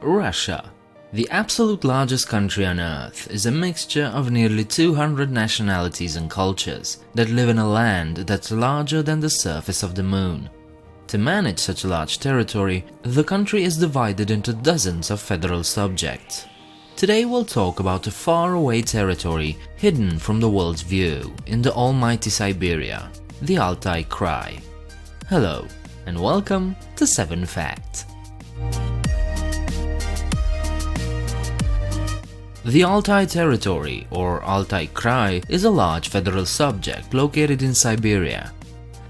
Russia, the absolute largest country on Earth, is a mixture of nearly 200 nationalities and cultures that live in a land that's larger than the surface of the moon. To manage such a large territory, the country is divided into dozens of federal subjects. Today we'll talk about a faraway territory hidden from the world's view in the almighty Siberia, the Altai Krai. Hello, and welcome to 7 Facts. The Altai Territory, or Altai Krai, is a large federal subject located in Siberia.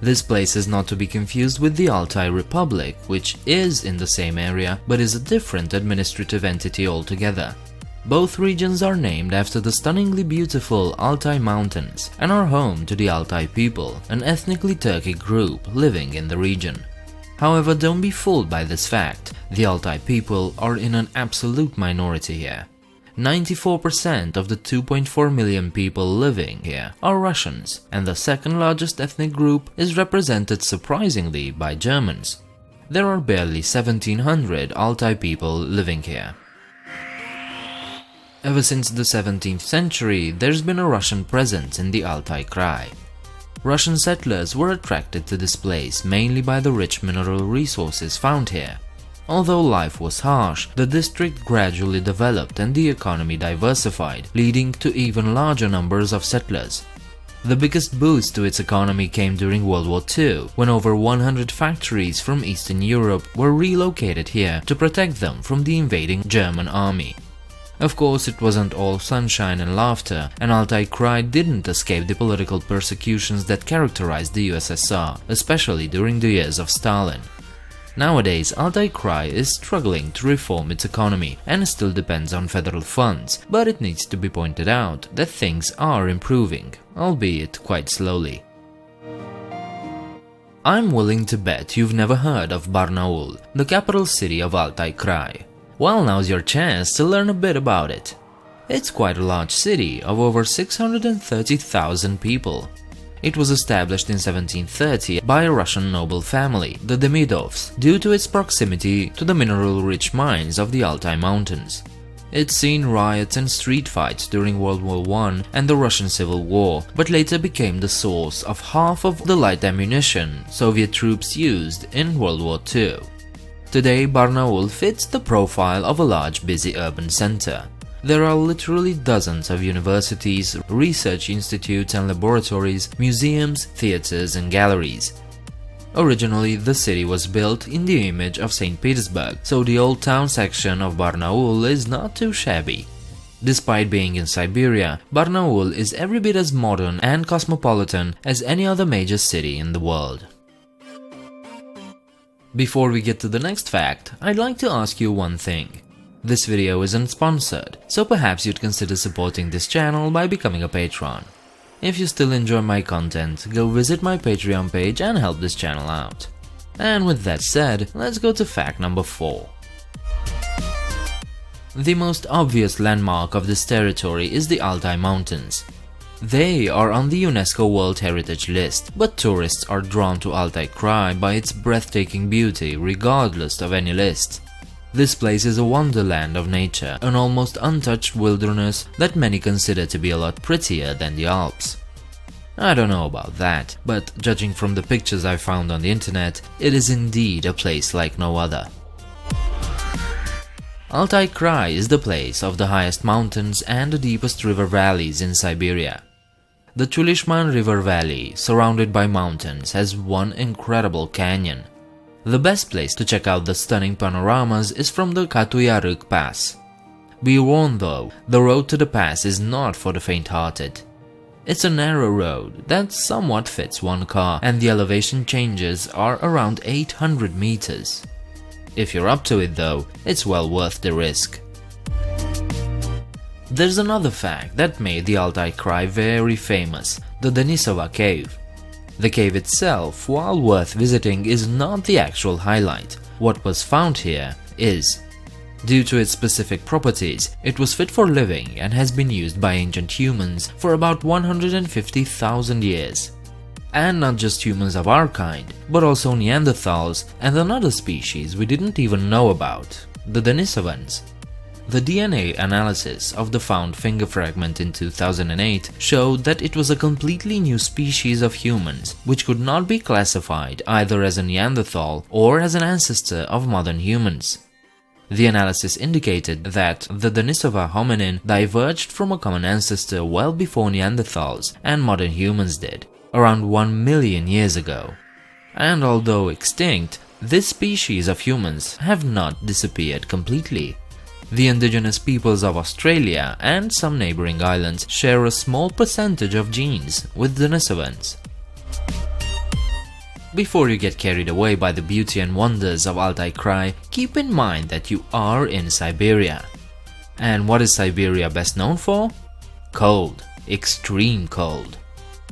This place is not to be confused with the Altai Republic, which is in the same area but is a different administrative entity altogether. Both regions are named after the stunningly beautiful Altai Mountains and are home to the Altai people, an ethnically Turkic group living in the region. However, don't be fooled by this fact, the Altai people are in an absolute minority here. 94% of the 2.4 million people living here are Russians, and the second largest ethnic group is represented surprisingly by Germans. There are barely 1700 Altai people living here. Ever since the 17th century, there's been a Russian presence in the Altai Krai. Russian settlers were attracted to this place mainly by the rich mineral resources found here. Although life was harsh, the district gradually developed and the economy diversified, leading to even larger numbers of settlers. The biggest boost to its economy came during World War II, when over 100 factories from Eastern Europe were relocated here to protect them from the invading German army. Of course, it wasn't all sunshine and laughter, and Altai Krai didn't escape the political persecutions that characterized the USSR, especially during the years of Stalin. Nowadays, Altai Krai is struggling to reform its economy and still depends on federal funds, but it needs to be pointed out that things are improving, albeit quite slowly. I'm willing to bet you've never heard of Barnaul, the capital city of Altai Krai. Well, now's your chance to learn a bit about it. It's quite a large city of over 630,000 people. It was established in 1730 by a Russian noble family, the Demidovs, due to its proximity to the mineral-rich mines of the Altai Mountains. It's seen riots and street fights during World War I and the Russian Civil War, but later became the source of half of the light ammunition Soviet troops used in World War II. Today, Barnaul fits the profile of a large, busy urban center. There are literally dozens of universities, research institutes and laboratories, museums, theaters and galleries. Originally, the city was built in the image of St. Petersburg, so the old town section of Barnaul is not too shabby. Despite being in Siberia, Barnaul is every bit as modern and cosmopolitan as any other major city in the world. Before we get to the next fact, I'd like to ask you one thing. This video isn't sponsored, so perhaps you'd consider supporting this channel by becoming a patron. If you still enjoy my content, go visit my Patreon page and help this channel out. And with that said, let's go to fact number 4. The most obvious landmark of this territory is the Altai Mountains. They are on the UNESCO World Heritage list, but tourists are drawn to Altai Krai by its breathtaking beauty regardless of any list. This place is a wonderland of nature, an almost untouched wilderness that many consider to be a lot prettier than the Alps. I don't know about that, but judging from the pictures I found on the internet, it is indeed a place like no other. Altai Krai is the place of the highest mountains and the deepest river valleys in Siberia. The Chulyshman River valley, surrounded by mountains, has one incredible canyon. The best place to check out the stunning panoramas is from the Katu-Yaryk pass. Be warned though, the road to the pass is not for the faint-hearted. It's a narrow road that somewhat fits one car, and the elevation changes are around 800 meters. If you're up to it though, it's well worth the risk. There's another fact that made the Altai Krai very famous, the Denisova Cave. The cave itself, while worth visiting, is not the actual highlight. What was found here is. Due to its specific properties, it was fit for living and has been used by ancient humans for about 150,000 years. And not just humans of our kind, but also Neanderthals and another species we didn't even know about, the Denisovans. The DNA analysis of the found finger fragment in 2008 showed that it was a completely new species of humans, which could not be classified either as a Neanderthal or as an ancestor of modern humans. The analysis indicated that the Denisova hominin diverged from a common ancestor well before Neanderthals and modern humans did, around 1 million years ago. And although extinct, this species of humans have not disappeared completely. The indigenous peoples of Australia and some neighboring islands share a small percentage of genes with Denisovans. Before you get carried away by the beauty and wonders of Altai Krai, keep in mind that you are in Siberia. And what is Siberia best known for? Cold, extreme cold.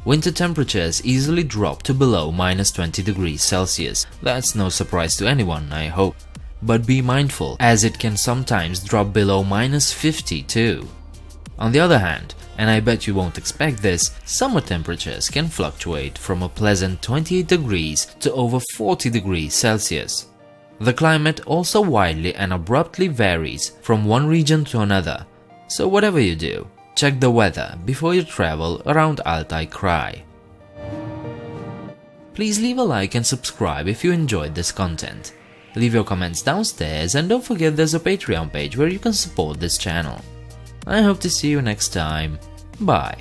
Winter temperatures easily drop to below -20 degrees Celsius. That's no surprise to anyone, I hope. But be mindful, as it can sometimes drop below -50 too. On the other hand, and I bet you won't expect this, summer temperatures can fluctuate from a pleasant 28 degrees to over 40 degrees Celsius. The climate also widely and abruptly varies from one region to another, so whatever you do, check the weather before you travel around Altai Krai. Please leave a like and subscribe if you enjoyed this content. Leave your comments downstairs and don't forget there's a Patreon page where you can support this channel. I hope to see you next time. Bye.